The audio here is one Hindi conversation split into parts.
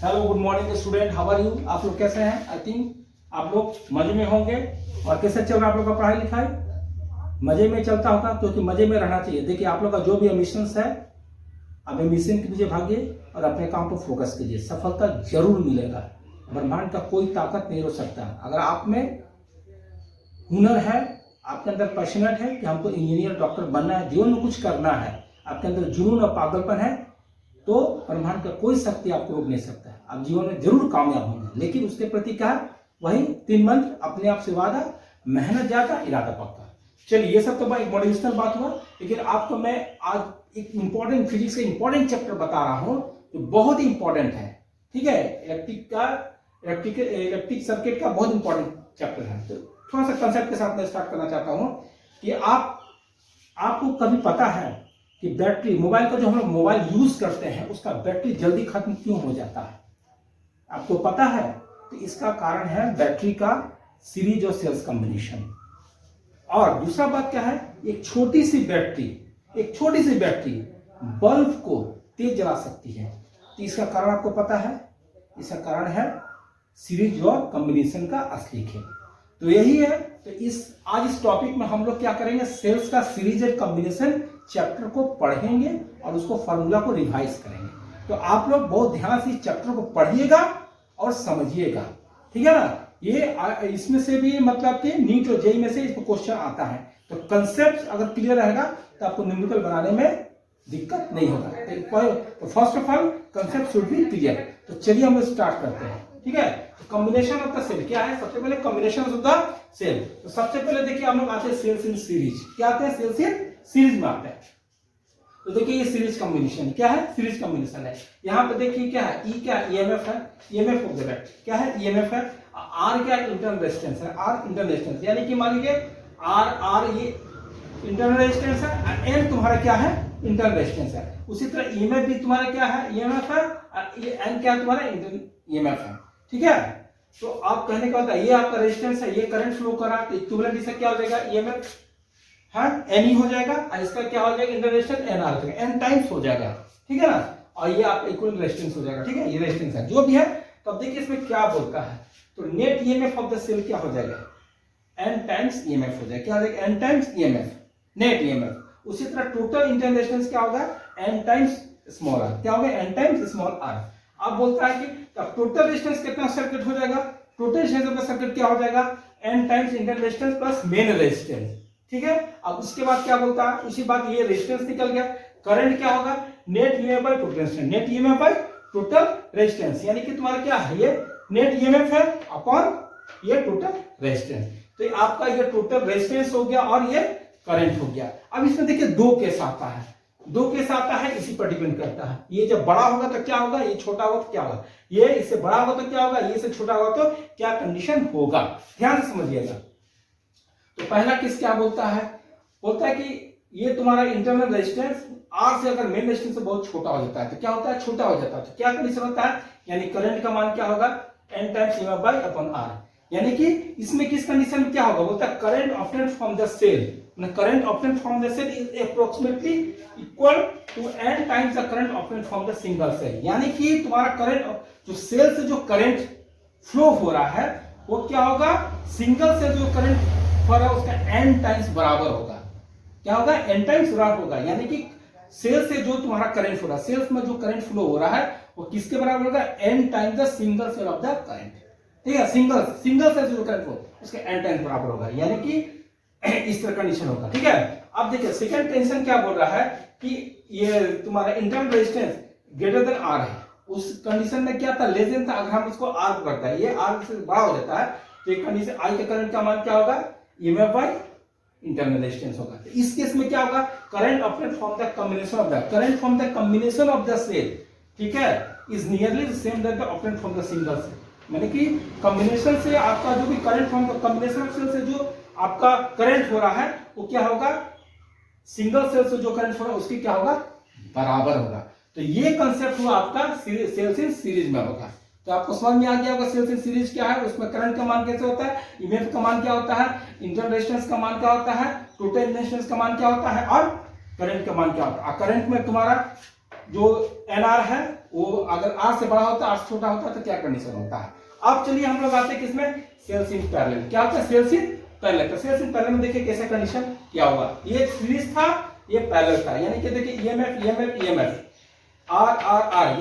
Hello good morning student, how are you. आप लोग कैसे हैं? आई थिंक आप लोग मजे में होंगे। और कैसे चल रहा है आप लोग का पढ़ाई लिखाई? मजे में चलता होगा, क्योंकि मजे में रहना चाहिए। देखिए, आप लोग का जो भी एम्बिशन है, आप एम्बिशन के पीछे भागिए और अपने काम पर फोकस कीजिए, सफलता जरूर मिलेगा। ब्रह्मांड का कोई ताकत नहीं रोक सकता। अगर आप में हुनर है, आपके अंदर पैशनेट है कि हमको इंजीनियर डॉक्टर बनना है, जीवन में कुछ करना है, आपके अंदर जुनून और पागलपन है, तो ब्रह्मांड का कोई शक्ति आपको रोक नहीं सकता। आप जीवन में जरूर कामयाब होंगे, लेकिन उसके प्रति क्या है? वही 3 मंत्र, अपने आप से वादा, मेहनत ज्यादा, इरादा पक्का। चलिए, ये सब तो एक मोटिवेशनल बात हुआ, लेकिन आपको मैं आज एक इंपॉर्टेंट फिजिक्स का इंपॉर्टेंट चैप्टर बता रहा हूं जो बहुत ही इंपॉर्टेंट है। ठीक है, इलेक्ट्रिक सर्किट का बहुत इंपॉर्टेंट चैप्टर है। तो थोड़ा सा कंसेप्ट के साथ मैं स्टार्ट करना चाहता हूं कि आपको कभी पता है कि बैटरी, मोबाइल का जो हम लोग मोबाइल यूज करते हैं, उसका बैटरी जल्दी खत्म क्यों हो जाता है? आपको पता है? तो इसका कारण है बैटरी का सीरीज और सेल्स कॉम्बिनेशन। और दूसरा बात क्या है? एक छोटी सी बैटरी बल्ब को तेज जला सकती है। तो इसका कारण आपको पता है? इसका कारण है सीरीज और कॉम्बिनेशन का असली खेल। तो यही है। तो आज इस टॉपिक में हम लोग क्या करेंगे? सेल्स का सीरीज और कॉम्बिनेशन चैप्टर को पढ़ेंगे और उसको फॉर्मूला को रिवाइज करेंगे। तो आप लोग बहुत ध्यान से इस चैप्टर को पढ़िएगा और समझिएगा, ठीक है ना। ये इसमें से भी मतलब कि नीट और जेईई में से इसको क्वेश्चन आता है। तो कंसेप्ट अगर क्लियर रहेगा तो आपको न्यूमेरिकल बनाने में दिक्कत नहीं होगा। तो first of all concept should be clear. तो चलिए हम स्टार्ट करते हैं, ठीक है। तो कॉम्बिनेशन ऑफ द सेल क्या है? सबसे पहले कॉम्बिनेशन ऑफ द सेल। तो सबसे पहले देखिए हम लोग आते हैं सेल्स इन सीरीज। क्या आते हैं? सेल्स इन सीरीज में आते हैं। तो देखिए ये सीरीज कॉम्बिनेशन क्या है? सीरीज कॉम्बिनेशन है। यहाँ पे देखिए क्या है? ई क्या? ईएमएफ है, ईएमएफ ऑफ द बैटरी क्या है? ईएमएफ है। आर क्या? इंटरनल रेजिस्टेंस है, आर इंटरनल रेजिस्टेंस, यानी कि मान लीजिए आर ये इंटरनल रेजिस्टेंस है, एन तुम्हारा क्या है? इंटरनल रेजिस्टेंस है। उसी तरह ईएमएफ भी तुम्हारा क्या है? ईएमएफ है, ये एन क्या है? तुम्हारा इंटरनल ईएमएफ है, ठीक है। तो आप कहने का होता है ये आपका रेजिस्टेंस है, ये करंट फ्लो कर रहा है, तो इक्विवेलेंट इसका क्या हो जाएगा? ईएमएफ है एन ही हो जाएगा, और इसका क्या हो जाएगा? इंटरनल रेजिस्टेंस एन आर हो जाएगा, एन टाइम्स हो जाएगा, ठीक है ना। और ये आपका इक्विवेलेंट रेजिस्टेंस हो जाएगा, ठीक है। ये रेजिस्टेंस है जो भी है। तो अब देखिए इसमें क्या बोलता है। तो net EMF of the cell क्या हो जाएगा? एन टाइम्स ईएमएफ हो जाएगा। क्या हो जाएगा? N times EMF, net EMF. उसी तरह टोटल इंटरनल रेजिस्टेंस क्या होगा? N times small R. क्या होगा? N times small R. अब बोलता है कि टोटल रेजिस्टेंस कितना सर्किट हो जाएगा? टोटल रेजिस्टेंस का सर्किट क्या हो जाएगा? N times internal resistance plus main resistance, ठीक है। अब उसके बाद क्या बोलता है? उसी बात, ये रेजिस्टेंस निकल गया। करंट क्या होगा? Net EMF bye total resistance, net EMF bye total resistance, यानी कि तुम्हारा क्या है? ये नेट ईएमएफ है अपॉन ये टोटल रेजिस्टेंस। तो आपका ये टोटल रेजिस्टेंस हो गया और ये करंट हो गया। अब इसमें देखिए दो केस आता है, इसी पर डिपेंड करता है। ये जब बड़ा होगा तो क्या होगा? ये छोटा होगा तो क्या होगा? ये इससे बड़ा होगा तो क्या होगा? ये इससे छोटा होगा तो क्या कंडीशन होगा? ध्यान से समझिएगा। तो पहला केस क्या बोलता है? बोलता है कि ये तुम्हारा इंटरनल रेजिस्टेंस आर से अगर मेन रेजिस्टेंस से बहुत छोटा हो जाता है तो क्या होता है? छोटा हो जाता है। तो क्या कंडीशन होता है? यानी करंट का मान क्या होगा? N times EMF by upon R. यानी कि इसमें किस कंडीशन में क्या होगा? बोलता है current obtained from the cell, current obtained from the cell is approximately equal to N times the current obtained from the single cell. यानी कि तुम्हारा करंट जो सेल से जो करंट फ्लो हो रहा है वो क्या होगा? सिंगल से जो करंट फ्लो रहा है उसका एन टाइम्स बराबर होगा। क्या होगा? एन टाइम्स बराबर होगा। यानी कि सेल से जो तुम्हारा करंट हो रहा है, सेल्स में जो करंट फ्लो हो रहा है वो किसके बराबर होगा? N times the single cell of the current, ठीक है। सिंगल से जो करंट फ्लो उसके एन टाइम्स बराबर होगा, यानी कि इस तरह कंडीशन होगा, ठीक है। अब देखिए सेकंड कंडीशन क्या बोल रहा है कि ये तुम्हारा internal resistance greater than R है। उस कंडीशन में क्या था? लेस देन था। अगर हम इसको आर करता है, ये आर से बड़ा हो जाता है तो ये कंडीशन आई के करंट का मान क्या होगा? ईएमएफ बाय इंटरनल रेजिस्टेंस होगा। तो इस केस में क्या होगा? Current obtained from the combination of the cell, ठीक है, is nearly the same that the obtained from the single cell. यानी कि कॉम्बिनेशन से आपका जो भी current from the combination of cell से जो आपका करंट हो रहा है वो क्या होगा? सिंगल सेल से जो करंट हो रहा है उसकी क्या होगा? बराबर होगा। तो ये कंसेप्ट हुआ आपका सेल्स इन सीरीज में होगा। तो आपको समझ में आ गया होगा सेल्स इन सीरीज क्या है, उसमें करंट का मान कैसे होता है, ईएमएफ का मान क्या होता है, इंटरनल रेजिस्टेंस का मान क्या होता है, टोटल रेजिस्टेंस का मान क्या होता है और करंट का मान क्या होता है। करंट में तुम्हारा जो NR है वो अगर R से बड़ा होता है, R से छोटा होता है तो क्या कंडीशन होता है। अब चलिए हम लोग आते हैं किसमें, सेल्स इन पैरेलल। क्या होता है सेल्स इन पैरेलल। तो सेल्स इन पैरेलल में देखिए कैसे कंडीशन क्या होगा, ये सीरीज था ये पैरेलल था, यानी कि देखिए EMF R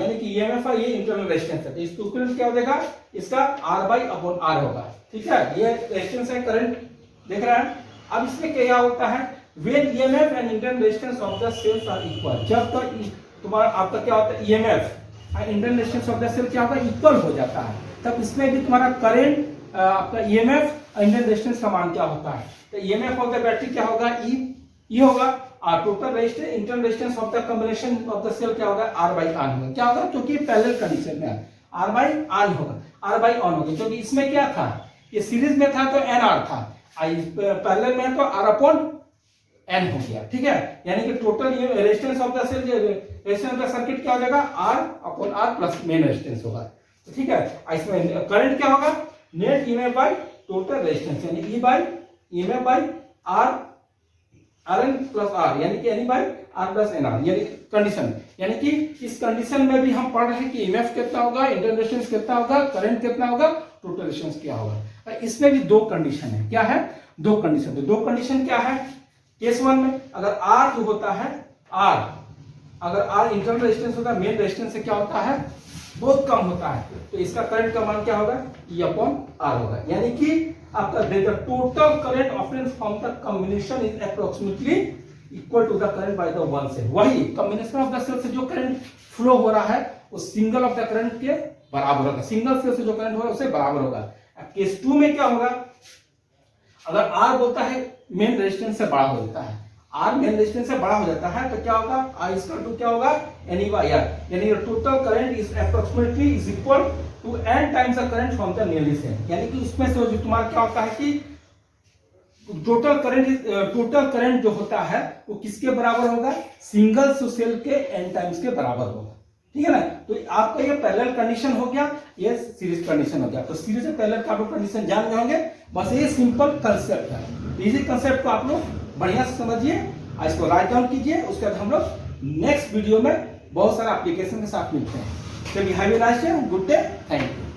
यानी कि EMF है, ये इंटरनल रेजिस्टेंस है, तो इसका इक्विवेलेंट क्या हो जाएगा, इसका R/R होगा। ठीक है, ये रेजिस्टेंस है, करंट देख रहे हैं। अब इसमें क्या होता है, when EMF and internal resistance of the cells are equal, जब तक तुम्हारा आपका क्या होता है EMF और internal resistance of the cell क्या होगा, इक्वल हो जाता है, तब इसमें भी तुम्हारा करंट आपका EMF और इंटरनल रेजिस्टेंस का मान क्या होता है। तो EMF ऑफ द बैटरी क्या होगा, E होगा, और total resistance internal resistance of the combination of the cell क्या होगा, R/R होगा। क्या होगा, क्योंकि पैरेलल कंडीशन में R/R होगा, R/R होगा, क्योंकि इसमें क्या था, ये सीरीज में था तो NR था, पैरेलल में तो R/N हो गया। ठीक है, यानी कि टोटल ये resistance of the cell, resistance of the circuit क्या हो जाएगा, R/R प्लस मेन रेजिस्टेंस होगा। ठीक है, इसमें करंट क्या होगा, net EMF by total resistance, यानी E/EMF by RN plus R, यानी कि N by R plus NR, यानी कंडीशन, यानी कि इस कंडीशन में भी हम पढ़ रहे हैं कि EMF कितना होगा, इंटरनल रेजिस्टेंस कितना होगा, करंट कितना होगा, टोटल रेजिस्टेंस क्या होगा। इसमें भी दो कंडीशन है, क्या है, दो कंडीशन। तो दो कंडीशन क्या है, केस वन में अगर R जो होता है, अगर R इंटरनल रेजिस्टेंस होता है, मेन रेजिस्टेंस से क्या होता है, बहुत कम होता है, तो इसका करंट का मान क्या होगा, E/R होगा, यानी कि आपका total current offered from the combination is approximately equal to the current by the one cell. वही कॉम्बिनेशन ऑफ द सेल से जो करंट फ्लो हो रहा है वो सिंगल ऑफ द करंट के बराबर होगा, सिंगल सेल से जो करंट हो रहा है उससे बराबर होगा। केस टू में क्या होगा, अगर R बोलता है मेन रेजिस्टेंस से बड़ा हो जाता है, R मेन रेजिस्टेंस से बड़ा हो जाता है तो क्या होगा, I/2 क्या होगा, NE/R, यानी total current is approximately is equal to n times the current from the nearly cell, यानी कि उसमें से जो तुम्हारा क्या होता है कि टोटल करंट जो होता है वो किसके बराबर होगा, सिंगल सेल के n टाइम्स के बराबर होगा। ठीक है ना, तो आपका ये पैरेलल कंडीशन हो गया, ये सीरीज कंडीशन हो गया। तो सीरीज से पैरेलल का आप लोग कंडीशन जान गए होंगे, बस ये सिंपल कंसेप्ट है। इसी कंसेप्ट को आप लोग बढ़िया से समझिए, इसको राइट डाउन कीजिए, उसके बाद हम लोग नेक्स्ट वीडियो में बहुत सारा एप्लीकेशन के साथ मिलते हैं। चलिए, have a nice day, good day, thank you.